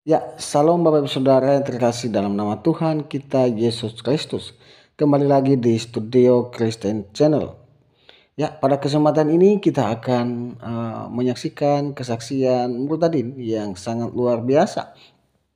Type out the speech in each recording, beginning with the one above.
Ya, salam Bapak Ibu Saudara yang terkasih dalam nama Tuhan kita Yesus Kristus. Kembali lagi di Studio Kristen Channel. Ya, pada kesempatan ini kita akan menyaksikan kesaksian Murtadin yang sangat luar biasa,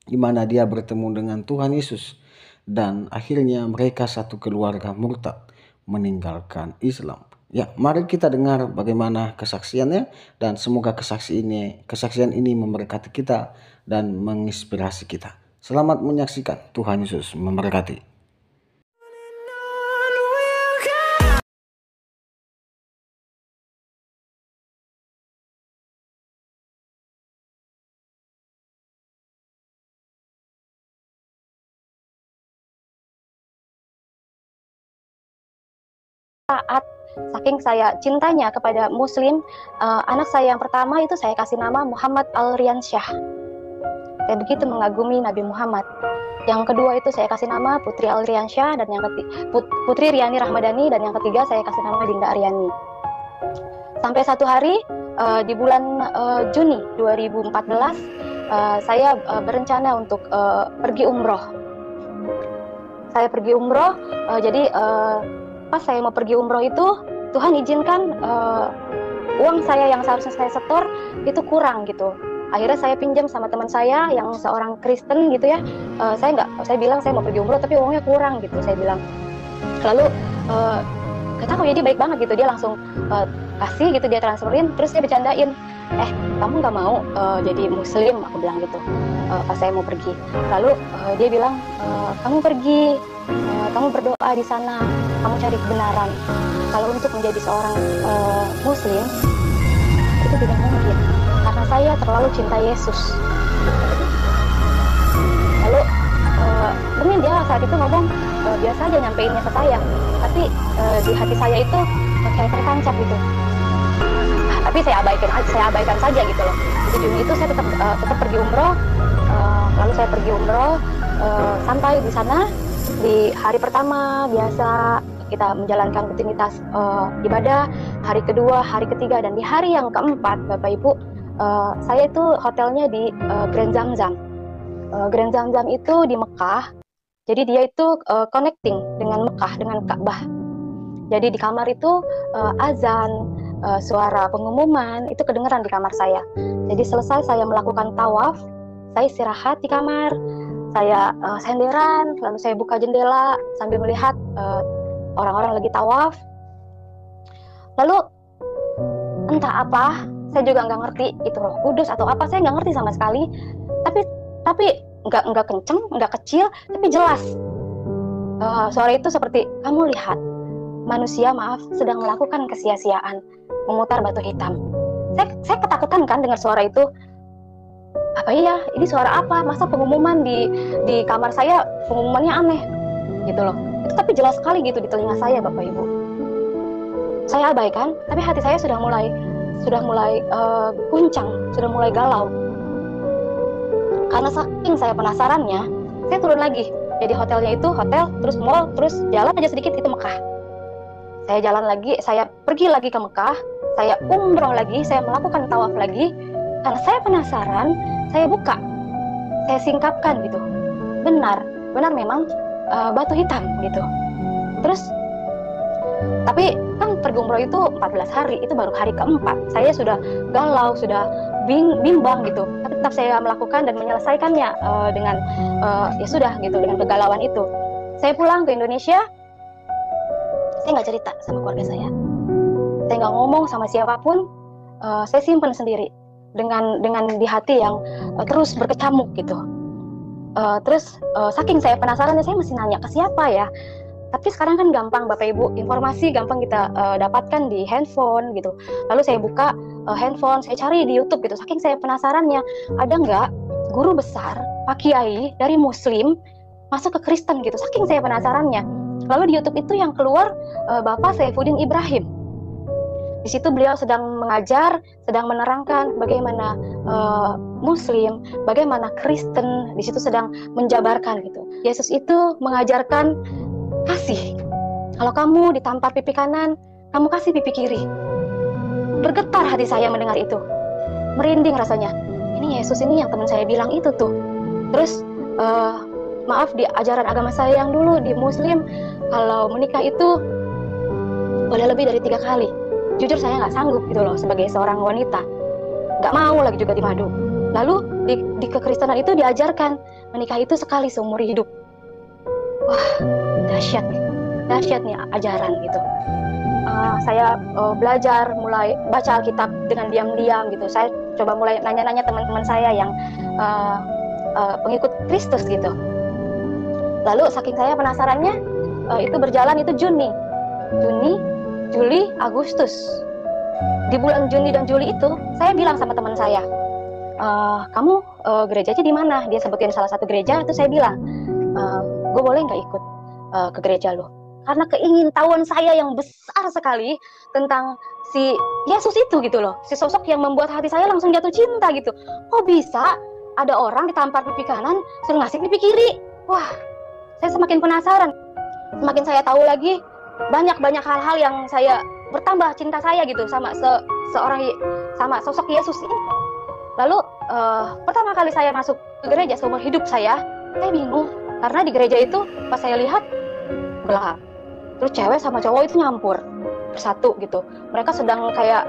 di mana dia bertemu dengan Tuhan Yesus dan akhirnya mereka satu keluarga murtad meninggalkan Islam. Ya, mari kita dengar bagaimana kesaksiannya dan semoga kesaksian ini memberkati kita dan menginspirasi kita. Selamat menyaksikan. Tuhan Yesus memberkati. Saat saking saya cintanya kepada Muslim, anak saya yang pertama itu saya kasih nama Muhammad Al-Riansyah. Saya begitu mengagumi Nabi Muhammad. Yang kedua itu saya kasih nama Putri Al-Riansyah, dan yang Putri Riani Rahmadani, dan yang ketiga saya kasih nama Dinda Aryani. Sampai satu hari di bulan Juni 2014 saya berencana untuk pergi umroh. Saya pergi umroh, jadi pas saya mau pergi umroh itu Tuhan izinkan uang saya yang seharusnya saya setor itu kurang gitu. Akhirnya saya pinjam sama teman saya yang seorang Kristen gitu ya. Saya bilang saya mau pergi umroh tapi uangnya kurang gitu, saya bilang. Lalu kata aku jadi baik banget gitu, dia langsung kasih gitu, dia transferin, terus dia bercandain, kamu nggak mau jadi Muslim, aku bilang gitu pas saya mau pergi. Lalu dia bilang, kamu pergi, kamu berdoa di sana, kamu cari kebenaran. Kalau untuk menjadi seorang Muslim itu tidak mungkin, karena saya terlalu cinta Yesus. Lalu mungkin dia saat itu ngomong biasa aja nyampeinnya ke saya, tapi di hati saya itu kayak tertancap gitu. Tapi saya abaikan saja gitu loh. Di Juni itu saya tetap pergi umroh. Lalu saya pergi umroh, sampai di sana di hari pertama biasa kita menjalankan rutinitas ibadah, hari kedua, hari ketiga, dan di hari yang keempat, Bapak Ibu, saya itu hotelnya di Grand Zamzam. Grand Zamzam itu di Mekah, jadi dia itu connecting dengan Mekah, dengan Ka'bah. Jadi di kamar itu azan, suara pengumuman itu kedengeran di kamar saya. Jadi selesai saya melakukan tawaf, saya istirahat di kamar, saya senderan, lalu saya buka jendela sambil melihat orang-orang lagi tawaf. Lalu entah apa, saya juga nggak ngerti itu Roh Kudus atau apa, saya nggak ngerti sama sekali. Tapi nggak kenceng, nggak kecil, tapi jelas. Suara itu seperti, kamu lihat, manusia sedang melakukan kesia-siaan, memutar batu hitam. Saya ketakutan kan dengar suara itu. Apa iya? Ini suara apa? Masa pengumuman di kamar saya pengumumannya aneh gitu loh. Itu tapi jelas sekali gitu di telinga saya, Bapak Ibu. Saya abaikan, tapi hati saya sudah mulai guncang, sudah mulai galau. Karena saking saya penasarannya, saya turun lagi. Jadi hotelnya itu hotel, terus mall, terus jalan aja sedikit itu Mekah. Saya jalan lagi, saya pergi lagi ke Mekah, saya umroh lagi, saya melakukan tawaf lagi. Karena saya penasaran, saya buka, saya singkapkan gitu. Benar memang batu hitam gitu. Terus, tapi kan pergi umroh itu 14 hari, itu baru hari keempat. Saya sudah galau, sudah bimbang gitu. Tapi tetap saya melakukan dan menyelesaikannya dengan ya sudah gitu, dengan kegalauan itu. Saya pulang ke Indonesia, saya nggak cerita sama keluarga saya nggak ngomong sama siapapun, saya simpan sendiri dengan di hati yang terus berkecamuk gitu. Terus saking saya penasarannya, saya masih nanya ke siapa ya. Tapi sekarang kan gampang Bapak Ibu, informasi gampang kita dapatkan di handphone gitu. Lalu saya buka handphone, saya cari di YouTube gitu. Saking saya penasarannya, ada nggak guru besar, Pak Kiai dari Muslim masuk ke Kristen gitu. Saking saya penasarannya. Lalu di YouTube itu yang keluar Bapak Saifuddin Ibrahim. Di situ beliau sedang mengajar, sedang menerangkan bagaimana Muslim, bagaimana Kristen, di situ sedang menjabarkan gitu. Yesus itu mengajarkan kasih. Kalau kamu ditampar pipi kanan, kamu kasih pipi kiri. Bergetar hati saya mendengar itu. Merinding rasanya. Ini Yesus ini yang teman saya bilang itu tuh. Terus maaf, di ajaran agama saya yang dulu di Muslim, kalau menikah itu boleh lebih dari 3 kali. Jujur saya nggak sanggup gitu loh sebagai seorang wanita, nggak mau lagi juga dimadu. Lalu di kekristenan itu diajarkan menikah itu sekali seumur hidup. Wah, dahsyat nih ajaran gitu. Saya belajar, mulai baca Alkitab dengan diam-diam gitu. Saya coba mulai nanya-nanya teman-teman saya yang pengikut Kristus gitu. Lalu saking saya penasarannya, itu berjalan itu Juni, Juli, Agustus. Di bulan Juni dan Juli itu, saya bilang sama teman saya, kamu gerejanya di mana? Dia sebutin salah satu gereja, itu saya bilang, gue boleh nggak ikut ke gereja lo? Karena keingintahuan saya yang besar sekali tentang si Yesus itu gitu loh, si sosok yang membuat hati saya langsung jatuh cinta gitu. Kok bisa ada orang ditampar pipi kanan, suruh ngasih pipi kiri? Wah, saya semakin penasaran. Semakin saya tahu lagi, banyak hal-hal yang saya bertambah cinta saya gitu sama sama sosok Yesus ini. Lalu pertama kali saya masuk ke gereja seumur hidup saya bingung karena di gereja itu pas saya lihat gelap. Terus cewek sama cowok itu nyampur bersatu gitu. Mereka sedang kayak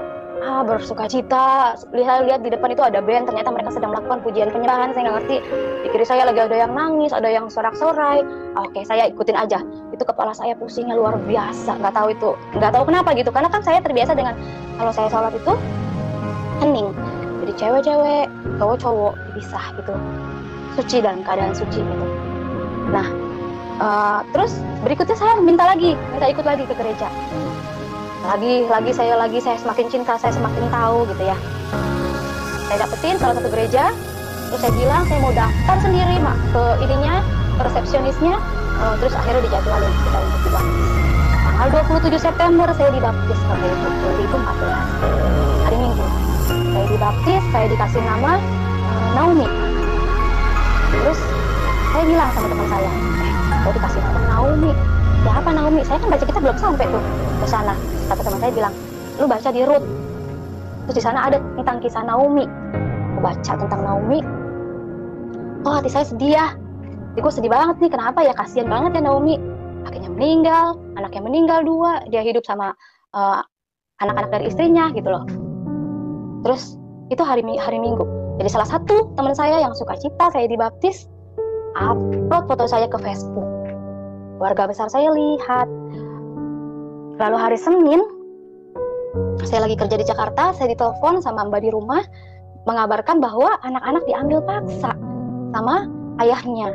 bersuka cita. Lihat di depan itu ada band, ternyata mereka sedang melakukan pujian penyembahan. Saya nggak ngerti. Di kiri saya lagi ada yang nangis, ada yang sorak-sorai. Oke, saya ikutin aja. Itu kepala saya pusingnya luar biasa. Nggak tahu kenapa gitu. Karena kan saya terbiasa dengan kalau saya sholat itu hening. Jadi cewek-cewek, cowok-cowok dipisah gitu. Suci dalam keadaan suci gitu. Nah, terus berikutnya saya minta ikut lagi ke gereja. Lagi saya semakin cinta, saya semakin tahu gitu ya. Saya dapetin salah satu gereja, terus saya bilang saya mau daftar sendiri ke ke resepsionisnya, terus akhirnya dijadwalin kita untuk dibaptis. Tanggal 27 September saya dibaptis waktu itu, 2014, hari Minggu. Saya dibaptis, saya dikasih nama Naomi. Terus saya bilang sama teman saya, saya dikasih nama Naomi. Ya apa Naomi? Saya kan baca kitab belum sampai tuh ke sana. Kata teman saya bilang, lu baca di Rut. Terus di sana ada tentang kisah Naomi. Aku baca tentang Naomi. Oh, hati saya sedih ya. Jadi gue sedih banget nih. Kenapa ya? Kasian banget ya Naomi. Akhirnya meninggal, anaknya meninggal 2. Dia hidup sama anak-anak dari istrinya gitu loh. Terus itu hari Minggu. Jadi salah satu teman saya yang suka cita saya dibaptis, upload foto saya ke Facebook. Keluarga besar saya lihat. Lalu hari Senin, saya lagi kerja di Jakarta, saya ditelepon sama mbak di rumah, mengabarkan bahwa anak-anak diambil paksa sama ayahnya,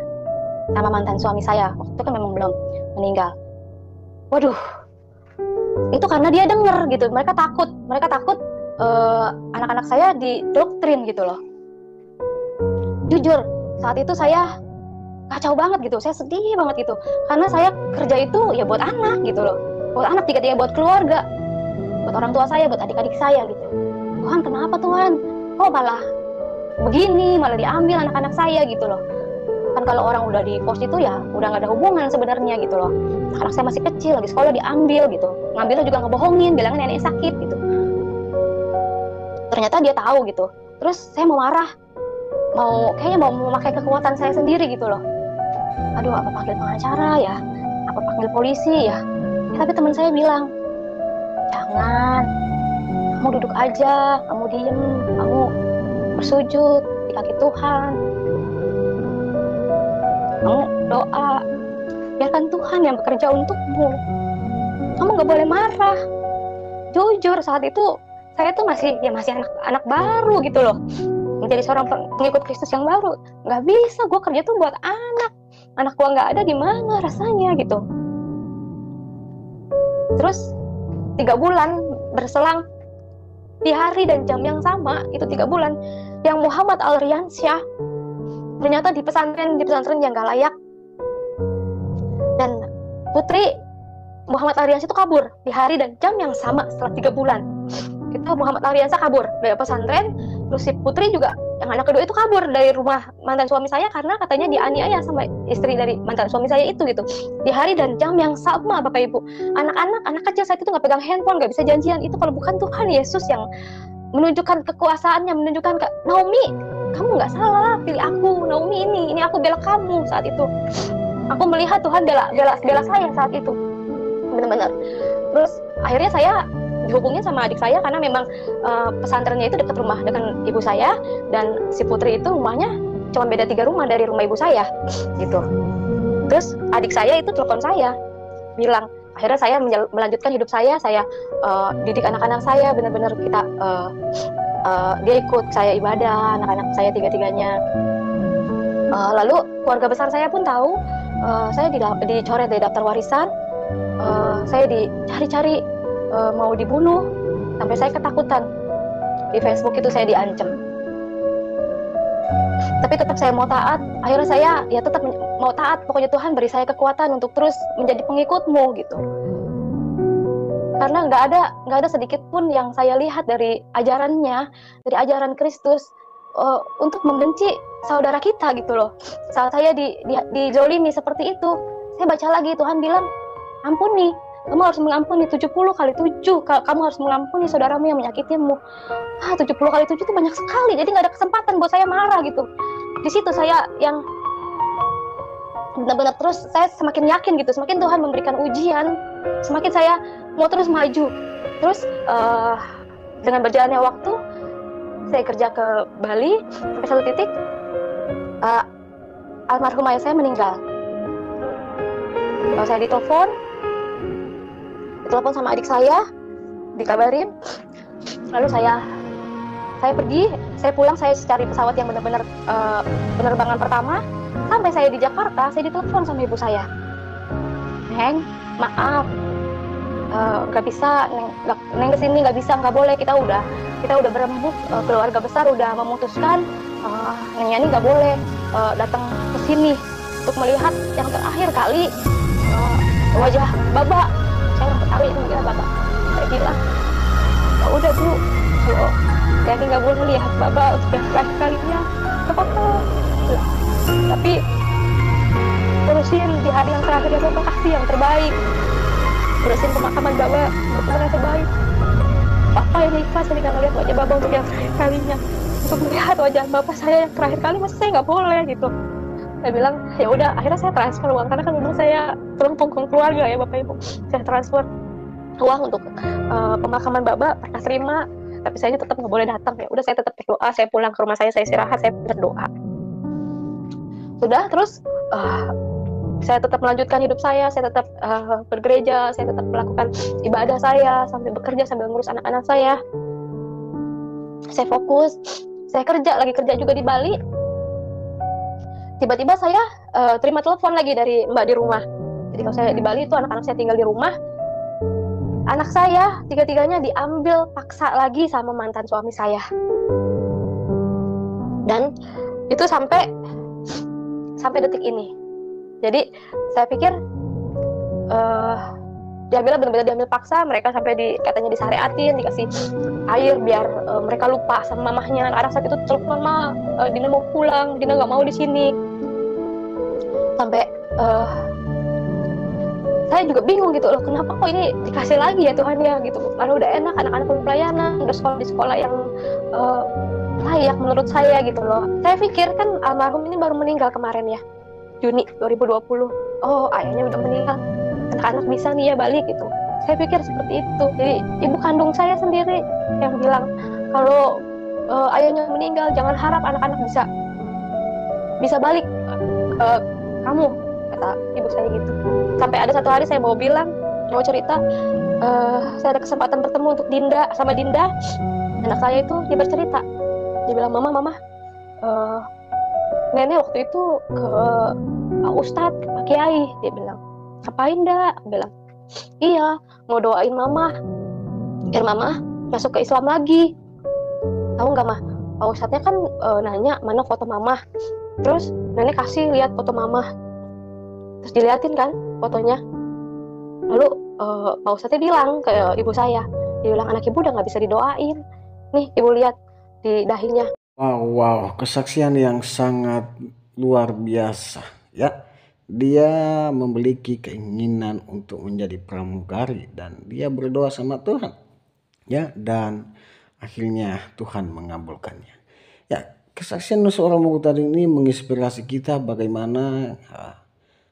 sama mantan suami saya. Waktu itu kan memang belum meninggal. Waduh, itu karena dia denger gitu, mereka takut anak-anak saya didoktrin gitu loh. Jujur, saat itu saya kacau banget gitu, saya sedih banget gitu, karena saya kerja itu ya buat anak gitu loh, buat anak, tiga-tiga buat keluarga, buat orang tua saya, buat adik-adik saya gitu. Tuhan, kenapa Tuhan? Kok malah begini, malah diambil anak-anak saya gitu loh. Kan kalau orang udah di pos itu ya udah nggak ada hubungan sebenarnya gitu loh. Anak saya masih kecil, lagi sekolah diambil gitu, ngambilnya juga ngebohongin, bilangnya nenek sakit gitu. Ternyata dia tahu gitu. Terus saya mau marah, kayaknya mau memakai kekuatan saya sendiri gitu loh. Aduh, apa panggil pengacara ya, apa panggil polisi ya. Tapi teman saya bilang, jangan, kamu duduk aja, kamu diem, kamu bersujud di kaki Tuhan, kamu doa, biarkan Tuhan yang bekerja untukmu, kamu gak boleh marah. Jujur saat itu saya tuh masih anak baru gitu loh, menjadi seorang pengikut Kristus yang baru. Gak bisa, gue kerja tuh buat anak gue gak ada, gimana rasanya gitu. Terus 3 bulan berselang, di hari dan jam yang sama, itu 3 bulan, yang Muhammad Al-Riansyah ternyata di pesantren yang gak layak, dan putri Muhammad Al-Riansyah itu kabur di hari dan jam yang sama. Setelah 3 bulan itu Muhammad Al-Riansyah kabur dari pesantren. Terus si putri juga, yang anak kedua itu kabur dari rumah mantan suami saya karena katanya dianiaya sama istri dari mantan suami saya itu gitu. Di hari dan jam yang sama, Bapak Ibu. Anak kecil saat itu nggak pegang handphone, nggak bisa janjian. Itu kalau bukan Tuhan Yesus yang menunjukkan kekuasaannya, menunjukkan ke Naomi, kamu nggak salah, pilih aku, Naomi ini makanya aku bela kamu saat itu. Aku melihat Tuhan bela saya saat itu, benar-benar. Terus akhirnya saya dihubungin sama adik saya karena memang pesantrennya itu dekat rumah dengan ibu saya, dan si Putri itu rumahnya cuma beda 3 rumah dari rumah ibu saya gitu. Terus adik saya itu telepon saya bilang, akhirnya saya melanjutkan hidup saya didik anak-anak saya, benar-benar kita dia ikut saya ibadah, anak-anak saya tiga-tiganya. Lalu keluarga besar saya pun tahu saya dicoret dari daftar warisan, saya dicari-cari mau dibunuh, sampai saya ketakutan. Di Facebook itu saya diancam. Tapi tetap saya mau taat. Akhirnya saya ya tetap mau taat. Pokoknya Tuhan beri saya kekuatan untuk terus menjadi pengikutmu gitu. Karena nggak ada sedikit pun yang saya lihat dari ajarannya, dari ajaran Kristus untuk membenci saudara kita gitu loh. Saat saya dizolimi seperti itu, saya baca lagi, Tuhan bilang, ampuni, kamu harus mengampuni 70 kali 7, kamu harus mengampuni saudaramu yang menyakitimu. 70 kali 7 itu banyak sekali, jadi nggak ada kesempatan buat saya marah gitu. Di situ saya yang benar-benar terus saya semakin yakin gitu, semakin Tuhan memberikan ujian, semakin saya mau terus maju. Terus dengan berjalannya waktu, saya kerja ke Bali sampai satu titik almarhum ayah saya meninggal. Saya ditelepon sama adik saya, dikabarin. Lalu saya pergi, saya pulang, saya cari pesawat yang benar-benar penerbangan pertama. Sampai saya di Jakarta, saya ditelepon sama ibu saya. Neng, maaf, nggak bisa, Neng kesini nggak bisa, nggak boleh, kita udah berembuk, keluarga besar udah memutuskan Neng Yani nggak boleh datang ke sini untuk melihat yang terakhir kali wajah Baba. Saya orang Betawi itu bilang Baba. Saya bilang, ya udah Bu, kalau Yani nggak boleh lihat Baba untuk yang terakhir kalinya, nggak apa-apa. Tapi urusin di hari yang terakhir ya Baba, kasih yang terbaik. Urusin pemakaman Baba benar-benar yang terbaik. Papa yang ikhlas saya nggak ngeliat wajah Baba untuk yang terakhir kalinya. Untuk melihat wajah Bapak saya yang terakhir kali, masa saya nggak boleh gitu. Saya bilang, ya udah, akhirnya saya transfer uang karena kan memang saya tulang punggung keluarga ya Bapak Ibu. Saya transfer uang untuk pemakaman Bapak, pernah terima, tapi saya tetap nggak boleh datang. Ya udah, saya tetap berdoa, saya pulang ke rumah saya istirahat, saya berdoa. Sudah, terus saya tetap melanjutkan hidup saya tetap bergereja, saya tetap melakukan ibadah saya, sambil bekerja, sambil ngurus anak-anak saya. Saya fokus, saya lagi kerja juga di Bali. Tiba-tiba saya terima telepon lagi dari Mbak di rumah. Jadi kalau saya di Bali itu anak-anak saya tinggal di rumah. Anak saya tiga-tiganya diambil paksa lagi sama mantan suami saya. Dan itu sampai detik ini. Jadi saya pikir benar-benar diambil paksa, mereka sampai katanya disyariatin, dikasih air biar mereka lupa sama mamahnya. Anak saat itu telepon, Mama, Dina mau pulang, Dina nggak mau di sini. Sampai saya juga bingung gitu loh, kenapa kok ini dikasih lagi ya Tuhan ya gitu. Lalu udah enak, anak-anak pun pelayanan, udah sekolah di sekolah yang layak menurut saya gitu loh. Saya pikir kan almarhum ini baru meninggal kemarin ya, Juni 2020. Oh, ayahnya udah meninggal, anak-anak bisa nih ya balik gitu. Saya pikir seperti itu. Jadi ibu kandung saya sendiri yang bilang kalau ayahnya meninggal, jangan harap anak-anak bisa balik kamu, kata ibu saya gitu. Sampai ada satu hari saya mau cerita, saya ada kesempatan bertemu untuk sama Dinda, anak saya itu. Dia bercerita, dia bilang, mama, nenek waktu itu ke Pak Ustadz, ke Pak Kiai. Dia bilang, ngapain dak? Aku bilang, iya, mau doain mama biar mama masuk ke Islam lagi. Tahu nggak mah, Pak Ustadznya kan nanya mana foto mama. Terus nenek kasih lihat foto mama, terus diliatin kan fotonya. Lalu Pak Ustadznya bilang ke ibu saya, dia bilang, anak ibu udah nggak bisa didoain. Nih ibu lihat di dahinya. Wow, kesaksian yang sangat luar biasa ya. Dia memiliki keinginan untuk menjadi pramugari dan dia berdoa sama Tuhan ya, dan akhirnya Tuhan mengabulkannya. Ya, Kesaksian seorang murid tadi ini menginspirasi kita bagaimana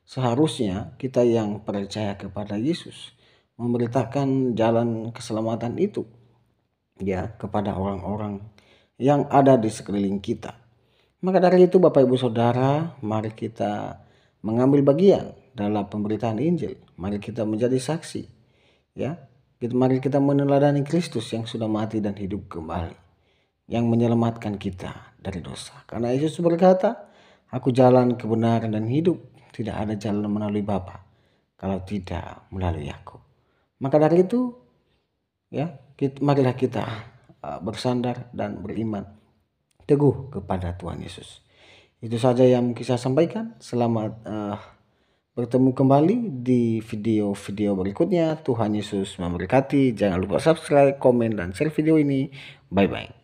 seharusnya kita yang percaya kepada Yesus memberitakan jalan keselamatan itu ya kepada orang-orang yang ada di sekeliling kita. Maka dari itu Bapak Ibu Saudara, mari kita mengambil bagian dalam pemberitaan Injil. Mari kita menjadi saksi ya. Mari kita meneladani Kristus yang sudah mati dan hidup kembali, yang menyelamatkan kita dari dosa. Karena Yesus berkata, "Aku jalan, kebenaran dan hidup. Tidak ada jalan melalui Bapa kalau tidak melalui aku." Maka dari itu ya, marilah kita bersandar dan beriman teguh kepada Tuhan Yesus. Itu saja yang bisa saya sampaikan. Selamat bertemu kembali di video-video berikutnya. Tuhan Yesus memberkati. Jangan lupa subscribe, komen, dan share video ini. Bye-bye.